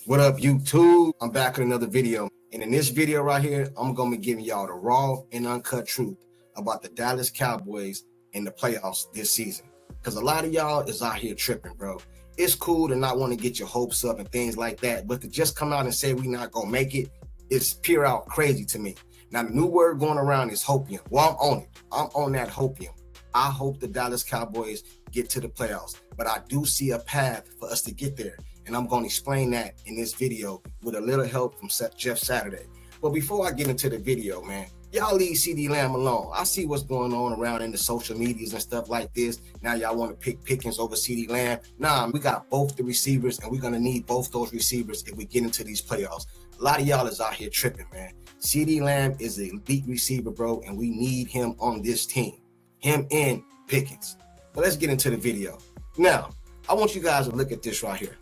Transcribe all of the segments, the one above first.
What up, YouTube? I'm back with another video. And in this video right here, I'm going to be giving y'all the raw and uncut truth about the Dallas Cowboys in the playoffs this season. Because a lot of y'all is out here tripping, bro. It's cool to not want to get your hopes up and things like that, but to just come out and say we not going to make it, it's pure out crazy to me. Now, the new word going around is hopium. Well, I'm on it. I'm on that hopium. I hope the Dallas Cowboys get to the playoffs, but I do see a path for us to get there. And I'm going to explain that in this video with a little help from Jeff Saturday. But before I get into the video, man, y'all leave CeeDee Lamb alone. I see what's going on around in the social medias and stuff like this. Now y'all want to pick Pickens over CeeDee Lamb. Nah, we got both the receivers, and we're going to need both those receivers if we get into these playoffs. A lot of y'all is out here tripping, man. CeeDee Lamb is an elite receiver, bro, and we need him on this team. Him and Pickens. But let's get into the video. Now, I want you guys to look at this right here.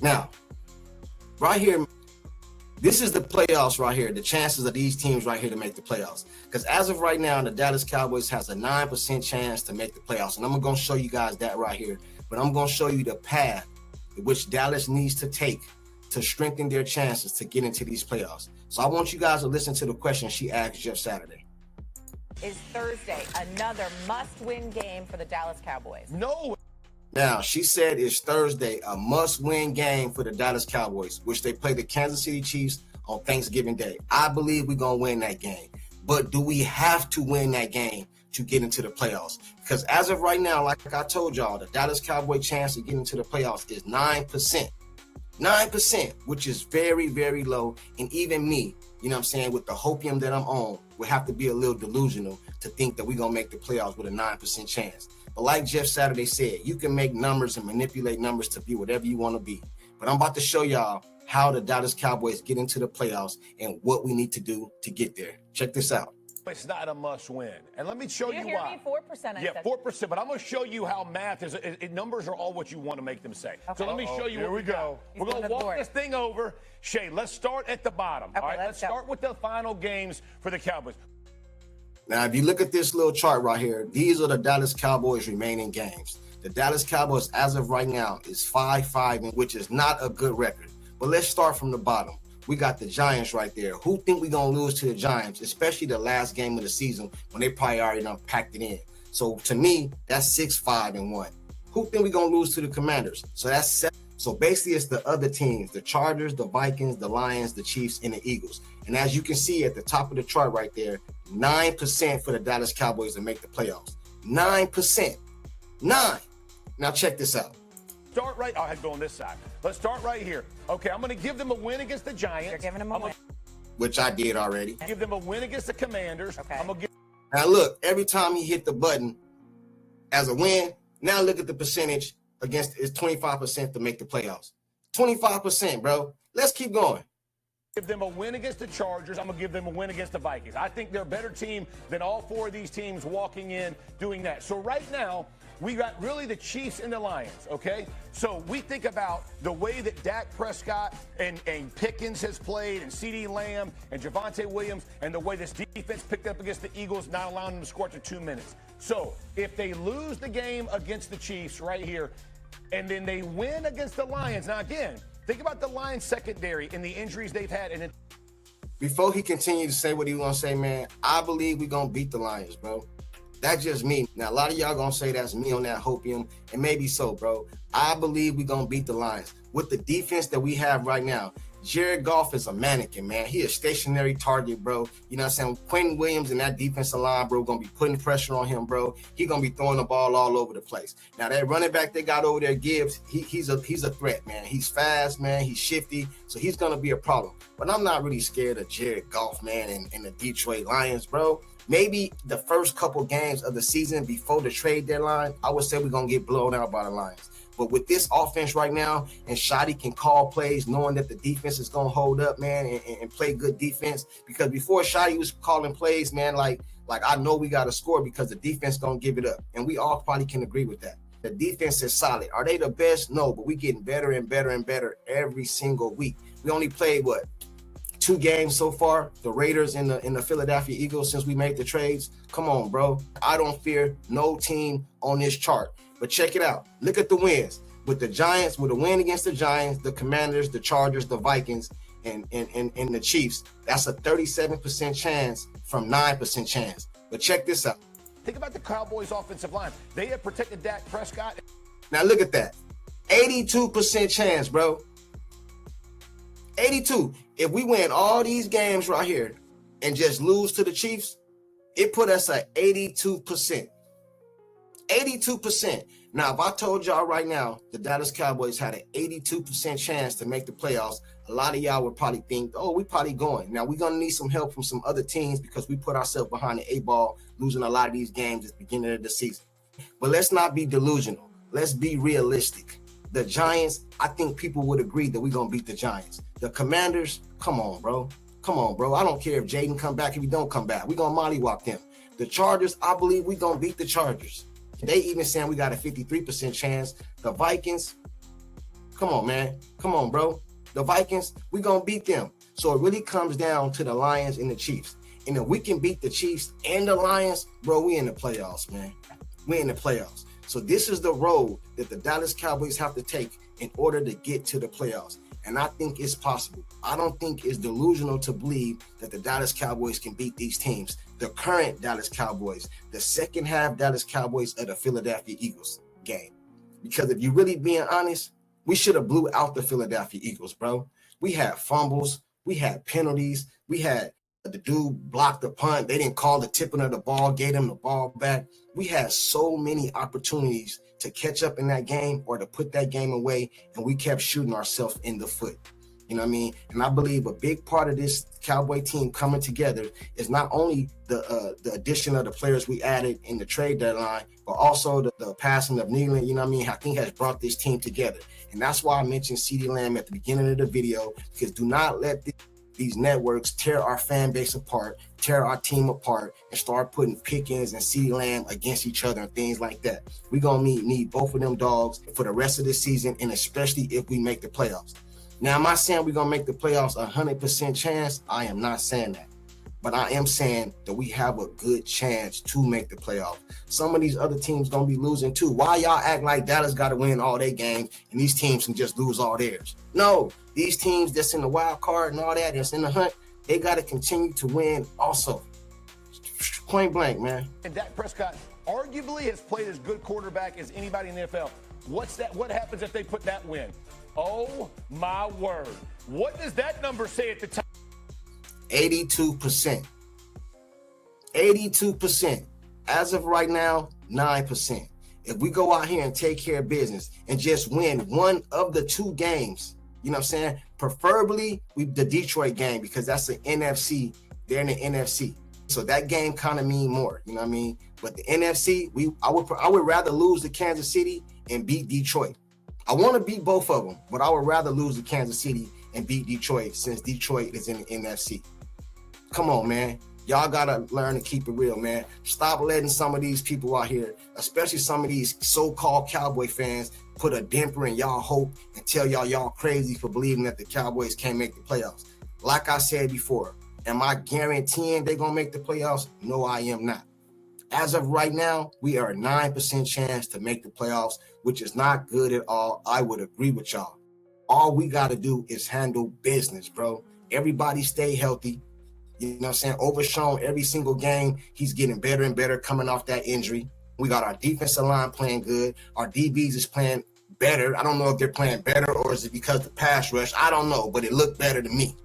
Now, right here, this is the playoffs right here, the chances of these teams right here to make the playoffs. Because as of right now, the Dallas Cowboys has a 9% chance to make the playoffs. And I'm going to show you guys that right here. But I'm going to show you the path which Dallas needs to take to strengthen their chances to get into these playoffs. So I want you guys to listen to the question she asked Jeff Saturday. Is Thursday another must-win game for the Dallas Cowboys? No. Now, she said it's Thursday, a must-win game for the Dallas Cowboys, which they play the Kansas City Chiefs on Thanksgiving Day. I believe we're going to win that game. But do we have to win that game to get into the playoffs? Because as of right now, like I told y'all, the Dallas Cowboy chance to get into the playoffs is 9%. 9%, which is very, very low. And even me, you know what I'm saying, with the hopium that I'm on, would have to be a little delusional to think that we're going to make the playoffs with a 9% chance. But like Jeff Saturday said, you can make numbers and manipulate numbers to be whatever you want to be. But I'm about to show y'all how the Dallas Cowboys get into the playoffs and what we need to do to get there. Check this out. It's not a must win. And let me show you why. 4%. Yeah, 4%. But I'm going to show you how math is. Numbers are all what you want to make them say. Okay. So let me show you. Here we go. We're going to walk this thing over. Shay, let's start at the bottom. Okay, all right, let's start with the final games for the Cowboys. Now, if you look at this little chart right here, these are the Dallas Cowboys' remaining games. The Dallas Cowboys, as of right now, is 5-5, which is not a good record. But let's start from the bottom. We got the Giants right there. Who think we're going to lose to the Giants, especially the last game of the season when they probably already done packed it in? So, to me, that's 6-5-1. Who think we're going to lose to the Commanders? So, that's 7. So, basically, it's the other teams, the Chargers, the Vikings, the Lions, the Chiefs, and the Eagles. And as you can see at the top of the chart right there, 9% for the Dallas Cowboys to make the playoffs. 9%. 9. Now, check this out. Start right. I had to go on this side. Let's start right here. Okay, I'm going to give them a win against the Giants. You're giving them a win. Which I did already. Give them a win against the Commanders. Okay. I'm going to give. Now, look, every time he hit the button as a win, now look at the percentage against it's 25% to make the playoffs. 25%, bro. Let's keep going. Give them a win against the Chargers. I'm going to give them a win against the Vikings. I think they're a better team than all four of these teams walking in doing that. So right now, we got really the Chiefs and the Lions, okay? So we think about the way that Dak Prescott and Pickens has played and CeeDee Lamb and Javonte Williams and the way this defense picked up against the Eagles, not allowing them to score after 2 minutes. So if they lose the game against the Chiefs right here and then they win against the Lions, now again, think about the Lions secondary and the injuries they've had. And before he continues to say what he want to say, man, I believe we're going to beat the Lions, bro. That's just me. Now, a lot of y'all going to say that's me on that hopium, and maybe so, bro. I believe we're going to beat the Lions. With the defense that we have right now, Jared Goff is a mannequin, man. He a stationary target, bro. You know what I'm saying? Quentin Williams and that defensive line, bro, going to be putting pressure on him, bro. He going to be throwing the ball all over the place. Now, that running back they got over there, Gibbs, he's a threat, man. He's fast, man. He's shifty, so he's going to be a problem. But I'm not really scared of Jared Goff, man, and the Detroit Lions, bro. Maybe the first couple games of the season before the trade deadline, I would say we're going to get blown out by the Lions. But with this offense right now, and Shotty can call plays knowing that the defense is going to hold up, man, and play good defense. Because before Shotty was calling plays, man, like I know we got to score because the defense going to give it up. And we all probably can agree with that. The defense is solid. Are they the best? No, but we getting better and better and better every single week. We only played, 2 games so far, the Raiders and the Philadelphia Eagles, since we made the trades. Come on, bro. I don't fear no team on this chart. But check it out. Look at the wins. with the Giants, with a win against the Giants, the Commanders, the Chargers, the Vikings, and the Chiefs, that's a 37% chance from 9% chance. But check this out. Think about the Cowboys' offensive line. They have protected Dak Prescott. Now look at that. 82% chance, bro. 82. If we win all these games right here and just lose to the Chiefs, it put us at 82%. 82%. Now, if I told y'all right now the Dallas Cowboys had an 82% chance to make the playoffs, a lot of y'all would probably think, oh, we probably going. Now, we're going to need some help from some other teams because we put ourselves behind the eight ball, losing a lot of these games at the beginning of the season. But let's not be delusional. Let's be realistic. The Giants, I think people would agree that we're going to beat the Giants. The Commanders, come on, bro. Come on, bro. I don't care if Jaden come back, if he don't come back. We're going to mollywop them. The Chargers, I believe we're going to beat the Chargers. They even saying we got a 53% chance. The Vikings, come on, man. Come on, bro. The Vikings, we're going to beat them. So it really comes down to the Lions and the Chiefs. And if we can beat the Chiefs and the Lions, bro, we in the playoffs, man. We in the playoffs. So this is the road that the Dallas Cowboys have to take in order to get to the playoffs. And I think it's possible. I don't think it's delusional to believe that the Dallas Cowboys can beat these teams. The current Dallas Cowboys, the second half Dallas Cowboys of the Philadelphia Eagles game. Because if you're really being honest, we should have blew out the Philadelphia Eagles, bro. We had fumbles. We had penalties. We had the dude blocked the punt. They didn't call the tipping of the ball, gave them the ball back. We had so many opportunities to catch up in that game or to put that game away, and we kept shooting ourselves in the foot. You know what I mean? And I believe a big part of this Cowboy team coming together is not only the addition of the players we added in the trade deadline, but also the passing of Nealon, you know what I mean? I think has brought this team together. And that's why I mentioned CeeDee Lamb at the beginning of the video, because do not let these networks tear our fan base apart, tear our team apart, and start putting Pickens and CeeDee Lamb against each other and things like that. We're going to need both of them dogs for the rest of the season, and especially if we make the playoffs. Now, am I saying we're going to make the playoffs 100% chance? I am not saying that. But I am saying that we have a good chance to make the playoffs. Some of these other teams going to be losing too. Why y'all act like Dallas got to win all their games and these teams can just lose all theirs? No, these teams that's in the wild card and all that, that's in the hunt, they got to continue to win also. Point blank, man. And Dak Prescott arguably has played as good quarterback as anybody in the NFL. What happens if they put that win? Oh, my word. What does that number say at the time? 82%. 82%. As of right now, 9%. If we go out here and take care of business and just win one of the two games, you know what I'm saying? Preferably the Detroit game, because that's the NFC. They're in the NFC. So that game kind of mean more, you know what I mean? But the NFC, I would rather lose to Kansas City and beat Detroit. I want to beat both of them, but I would rather lose to Kansas City and beat Detroit since Detroit is in the NFC. Come on, man. Y'all got to learn to keep it real, man. Stop letting some of these people out here, especially some of these so-called Cowboy fans, put a damper in y'all hope and tell y'all crazy for believing that the Cowboys can't make the playoffs. Like I said before, am I guaranteeing they're going to make the playoffs? No, I am not. As of right now, we are a 9% chance to make the playoffs, which is not good at all. I would agree with y'all. All we got to do is handle business, bro. Everybody stay healthy. You know what I'm saying? Overshown every single game. He's getting better and better coming off that injury. We got our defensive line playing good. Our DBs is playing better. I don't know if they're playing better or is it because the pass rush? I don't know, but it looked better to me.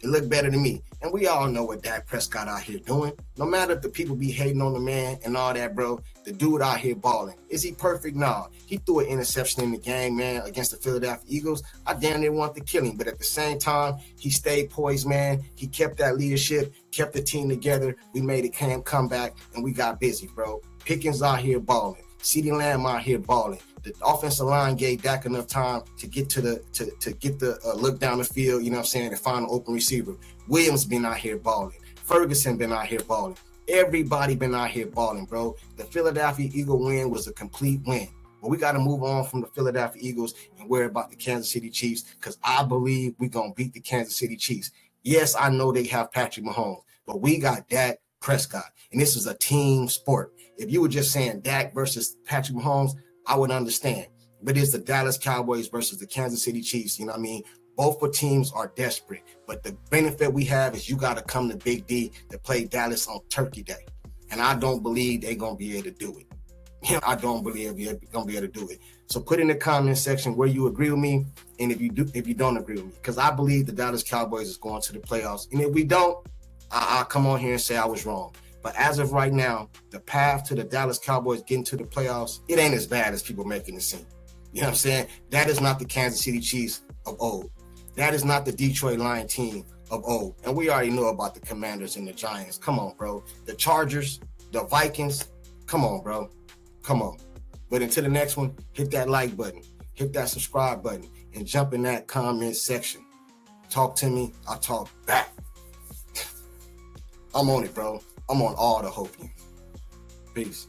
It looked better to me. And we all know what Dak Prescott out here doing. No matter if the people be hating on the man and all that, bro, the dude out here balling. Is he perfect? No. He threw an interception in the game, man, against the Philadelphia Eagles. I damn near want to kill him. But at the same time, he stayed poised, man. He kept that leadership, kept the team together. We made a comeback, and we got busy, bro. Pickens out here balling. CeeDee Lamb out here balling. The offensive line gave Dak enough time to get to the look down the field, you know what I'm saying, to find an open receiver. Williams been out here balling. Ferguson been out here balling. Everybody been out here balling, bro. The Philadelphia Eagle win was a complete win. But we got to move on from the Philadelphia Eagles and worry about the Kansas City Chiefs, because I believe we're going to beat the Kansas City Chiefs. Yes, I know they have Patrick Mahomes, but we got Dak Prescott, and this is a team sport. If you were just saying Dak versus Patrick Mahomes, I would understand. but it's the Dallas Cowboys versus the Kansas City Chiefs. You know what I mean? Both the teams are desperate, but the benefit we have is you got to come to Big D to play Dallas on Turkey Day. And I don't believe they're going to be able to do it. I don't believe they're going to be able to do it. So put in the comment section where you agree with me and if you don't agree with me, because I believe the Dallas Cowboys is going to the playoffs. And if we don't, I'll come on here and say I was wrong. But as of right now, the path to the Dallas Cowboys getting to the playoffs, it ain't as bad as people making it seem. You know what I'm saying? That is not the Kansas City Chiefs of old. That is not the Detroit Lions team of old. And we already know about the Commanders and the Giants. Come on, bro. The Chargers, the Vikings. Come on, bro. Come on. But until the next one, hit that like button, hit that subscribe button, and jump in that comment section. Talk to me, I'll talk back. I'm on it, bro. I'm on all the hope. Peace.